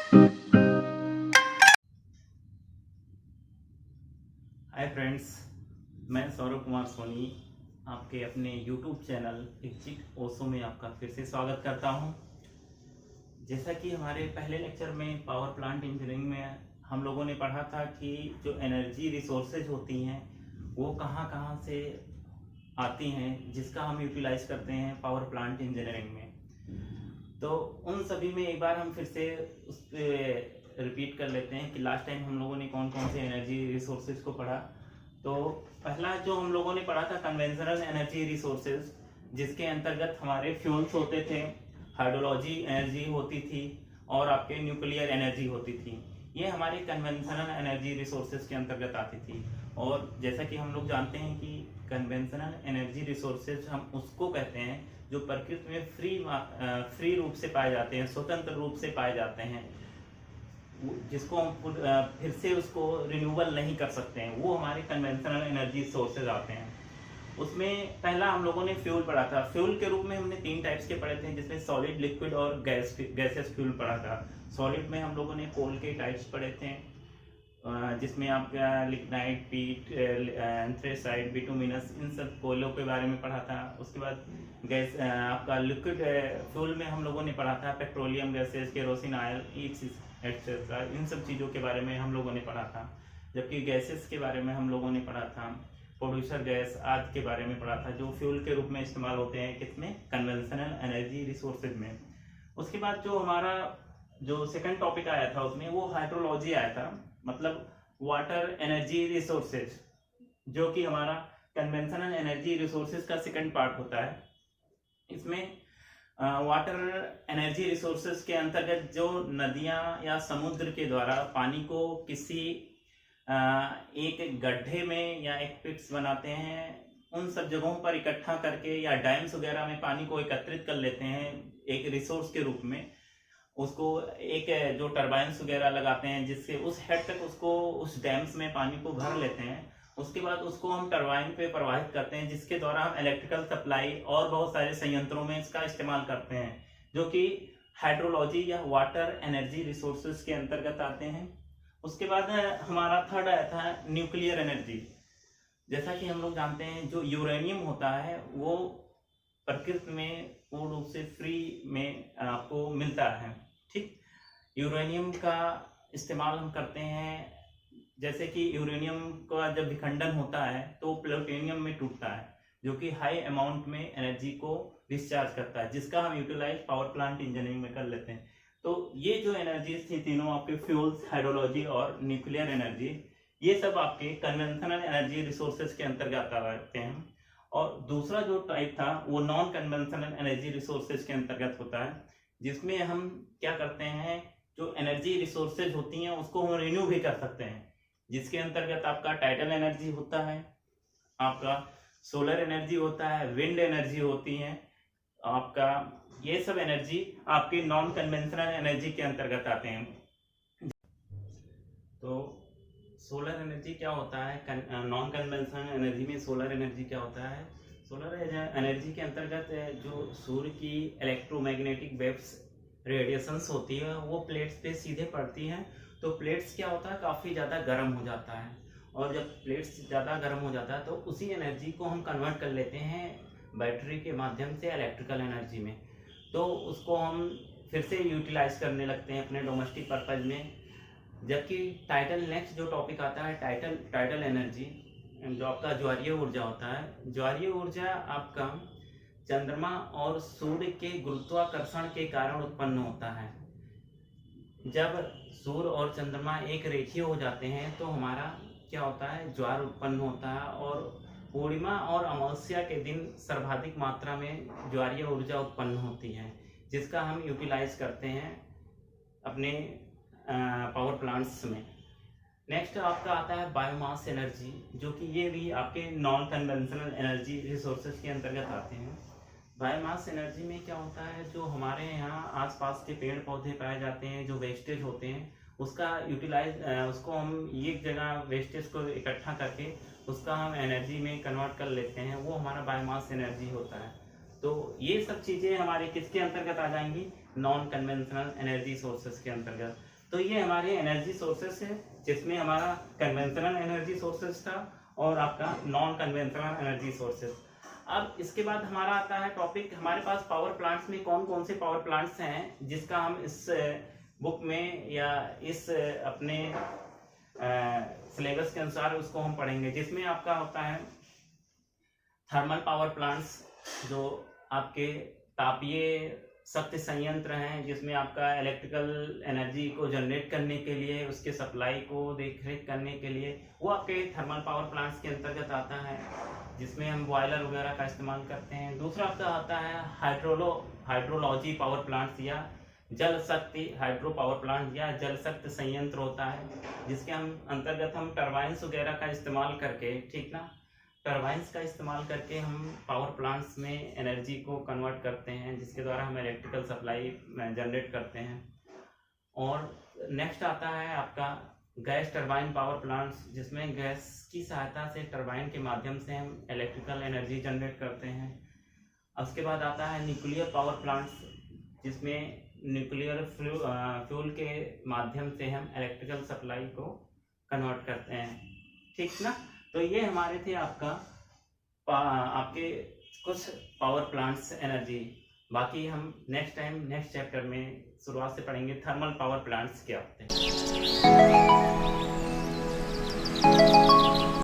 Hi friends, मैं सौरभ कुमार सोनी आपके अपने YouTube चैनल एग्जिट ओशो में आपका फिर से स्वागत करता हूं। जैसा कि हमारे पहले लेक्चर में पावर प्लांट इंजीनियरिंग में हम लोगों ने पढ़ा था कि जो एनर्जी रिसोर्सेज होती हैं वो कहां कहां से आती हैं, जिसका हम यूटिलाइज करते हैं पावर प्लांट इंजीनियरिंग में। तो उन सभी में एक बार हम फिर से उस रिपीट कर लेते हैं कि लास्ट टाइम हम लोगों ने कौन कौन से एनर्जी रिसोर्सेज को पढ़ा। तो पहला जो हम लोगों ने पढ़ा था कन्वेंशनल एनर्जी रिसोर्सेज, जिसके अंतर्गत हमारे फ्यूल्स होते थे, हाइड्रोलॉजी एनर्जी होती थी और आपके न्यूक्लियर एनर्जी होती थी। ये हमारे कन्वेंशनल एनर्जी रिसोर्सेज के अंतर्गत आती थी। और जैसा कि हम लोग जानते हैं कि कन्वेंशनल एनर्जी रिसोर्सेज हम उसको कहते हैं जो प्रकृति में फ्री रूप से पाए जाते हैं, स्वतंत्र रूप से पाए जाते हैं, जिसको हम फिर से उसको रिन्यूएबल नहीं कर सकते हैं, वो हमारे कन्वेंशनल एनर्जी सोर्सेज आते हैं। उसमें पहला हम लोगों ने फ्यूल पढ़ा था। फ्यूल के रूप में हमने 3 टाइप्स के पढ़े थे, जिसमें सॉलिड, लिक्विड और गैसेस फ्यूल पढ़ा था। सॉलिड में हम लोगों ने कोल के टाइप्स पढ़े थे, जिसमें आपका लिग्नाइट, पीट, एंथ्रेसाइट, बिटुमिनस, इन सब कोयलों के बारे में पढ़ा था। उसके बाद गैस आपका लिक्विड फ्यूल में हम लोगों ने पढ़ा था petroleum gases, kerosene oil, etcetera, इन सब चीज़ों के बारे में हम लोगों ने पढ़ा था। जबकि गैसेस के बारे में हम लोगों ने पढ़ा था, प्रोड्यूसर गैस आदि के बारे में पढ़ा था, जो फ्यूल के रूप में इस्तेमाल होते हैं किसमें, कन्वेंशनल एनर्जी रिसोर्सेज में। उसके बाद जो हमारा जो सेकंड टॉपिक आया था उसमें वो हाइड्रोलॉजी आया था, मतलब वाटर एनर्जी रिसोर्सेज, जो कि हमारा कन्वेंशनल एनर्जी रिसोर्सेज का सेकंड पार्ट होता है। इसमें वाटर एनर्जी रिसोर्सेज के अंतर्गत जो नदियां या समुद्र के द्वारा पानी को किसी एक गड्ढे में या एक पिट्स बनाते हैं, उन सब जगहों पर इकट्ठा करके या डैम्स वगैरह में पानी को एकत्रित कर लेते हैं एक रिसोर्स के रूप में। उसको एक जो टरबाइन्स वगैरह लगाते हैं, जिससे उस हेड तक उसको उस डैम्स में पानी को भर लेते हैं। उसके बाद उसको हम टरबाइन पे प्रवाहित करते हैं, जिसके द्वारा हम इलेक्ट्रिकल सप्लाई और बहुत सारे संयंत्रों में इसका इस्तेमाल करते हैं, जो कि हाइड्रोलॉजी या वाटर एनर्जी रिसोर्सेज के अंतर्गत आते हैं। उसके बाद हमारा थर्ड आया था न्यूक्लियर एनर्जी। जैसा कि हम लोग जानते हैं जो यूरेनियम होता है वो प्रकृति में पूर्ण रूप से फ्री में आपको मिलता है। ठीक, यूरेनियम का इस्तेमाल हम करते हैं, जैसे कि यूरेनियम का जब विखंडन होता है तो प्लूटोनियम में टूटता है, जो कि हाई अमाउंट में एनर्जी को डिस्चार्ज करता है, जिसका हम यूटिलाइज पावर प्लांट इंजीनियरिंग में कर लेते हैं। तो ये जो एनर्जीज थी तीनों आपके फ्यूल्स, हाइड्रोलॉजी और न्यूक्लियर एनर्जी, ये सब आपके कन्वेंशनल एनर्जी रिसोर्सेज के अंतर्गत आते हैं। और दूसरा जो टाइप था वो नॉन कन्वेंशनल एनर्जी रिसोर्सेज के अंतर्गत होता है, जिसमें हम क्या करते हैं, जो एनर्जी रिसोर्सेज होती हैं उसको हम रिन्यू भी कर सकते हैं, जिसके अंतर्गत आपका टाइडल एनर्जी होता है, आपका सोलर एनर्जी होता है, विंड एनर्जी होती है आपका। ये सब एनर्जी आपके नॉन कन्वेंशनल एनर्जी के अंतर्गत आते हैं। तो सोलर एनर्जी क्या होता है, नॉन कन्वेंशनल एनर्जी में सोलर एनर्जी क्या होता है। सोलर एनर्जी के अंतर्गत जो सूर्य की इलेक्ट्रोमैग्नेटिक वेव्स रेडिएशंस होती है वो प्लेट्स पे सीधे पड़ती हैं। तो प्लेट्स क्या होता है, काफ़ी ज़्यादा गर्म हो जाता है, और जब प्लेट्स ज़्यादा गर्म हो जाता है तो उसी एनर्जी को हम कन्वर्ट कर लेते हैं बैटरी के माध्यम से इलेक्ट्रिकल एनर्जी में। तो उसको हम फिर से यूटिलाइज करने लगते हैं अपने डोमेस्टिक पर्पज में। जबकि टाइडल, नेक्स्ट जो टॉपिक आता है टाइडल एनर्जी, जो आपका ज्वारीय ऊर्जा होता है। ज्वारीय ऊर्जा आपका चंद्रमा और सूर्य के गुरुत्वाकर्षण के कारण उत्पन्न होता है। जब सूर्य और चंद्रमा एक रेखीय हो जाते हैं तो हमारा क्या होता है, ज्वार उत्पन्न होता है, और पूर्णिमा और अमावस्या के दिन सर्वाधिक मात्रा में ज्वारीय ऊर्जा उत्पन्न होती है, जिसका हम यूटिलाइज करते हैं अपने पावर प्लांट्स में। नेक्स्ट आपका आता है बायोमास एनर्जी, जो कि ये भी आपके नॉन कन्वेंशनल एनर्जी रिसोर्सेज के अंतर्गत आते हैं। बायोमास एनर्जी में क्या होता है, जो हमारे यहाँ आसपास के पेड़ पौधे पाए जाते हैं, जो वेस्टेज होते हैं, उसका यूटिलाइज उसको हम एक जगह वेस्टेज को इकट्ठा करके उसका हम एनर्जी में कन्वर्ट कर लेते हैं, वो हमारा बायोमास एनर्जी होता है। तो ये सब चीज़ें हमारे किसके अंतर्गत आ जाएंगी, नॉन कन्वेंशनल एनर्जी सोर्सेज के अंतर्गत। तो ये हमारे एनर्जी सोर्सेस है, जिसमें हमारा कन्वेंशनल एनर्जी सोर्सेस था और आपका नॉन कन्वेंशनल एनर्जी सोर्सेस। अब इसके बाद हमारा आता है टॉपिक, हमारे पास पावर प्लांट्स में कौन कौन से पावर प्लांट्स हैं, जिसका हम इस बुक में या इस अपने सिलेबस के अनुसार उसको हम पढ़ेंगे। जिसमें आपका होता है थर्मल पावर प्लांट्स, जो आपके तापीय शक्ति संयंत्र हैं, जिसमें आपका इलेक्ट्रिकल एनर्जी को जनरेट करने के लिए, उसके सप्लाई को देखरेख करने के लिए, वो आपके थर्मल पावर प्लांट्स के अंतर्गत आता है, जिसमें हम बॉयलर वगैरह का इस्तेमाल करते हैं। दूसरा आपका आता है हाइड्रोलॉजी पावर प्लांट्स या जल शक्ति हाइड्रो पावर प्लांट या जल शक्ति संयंत्र होता है, जिसके हम अंतर्गत हम टरबाइंस वगैरह का इस्तेमाल करके, ठीक ना, टरबाइंस का इस्तेमाल करके हम पावर प्लांट्स में एनर्जी को कन्वर्ट करते हैं, जिसके द्वारा हम इलेक्ट्रिकल सप्लाई जनरेट करते हैं। और नेक्स्ट आता है आपका गैस टरबाइन पावर प्लांट्स, जिसमें गैस की सहायता से टरबाइन के माध्यम से हम इलेक्ट्रिकल एनर्जी जनरेट करते हैं। उसके बाद आता है न्यूक्लियर पावर प्लांट्स, जिसमें न्यूक्लियर फ्यूल के माध्यम से हम इलेक्ट्रिकल सप्लाई को कन्वर्ट करते हैं, ठीक ना। तो ये हमारे थे आपके कुछ पावर प्लांट्स एनर्जी। बाकी हम नेक्स्ट टाइम नेक्स्ट चैप्टर में शुरुआत से पढ़ेंगे थर्मल पावर प्लांट्स क्या होते हैं।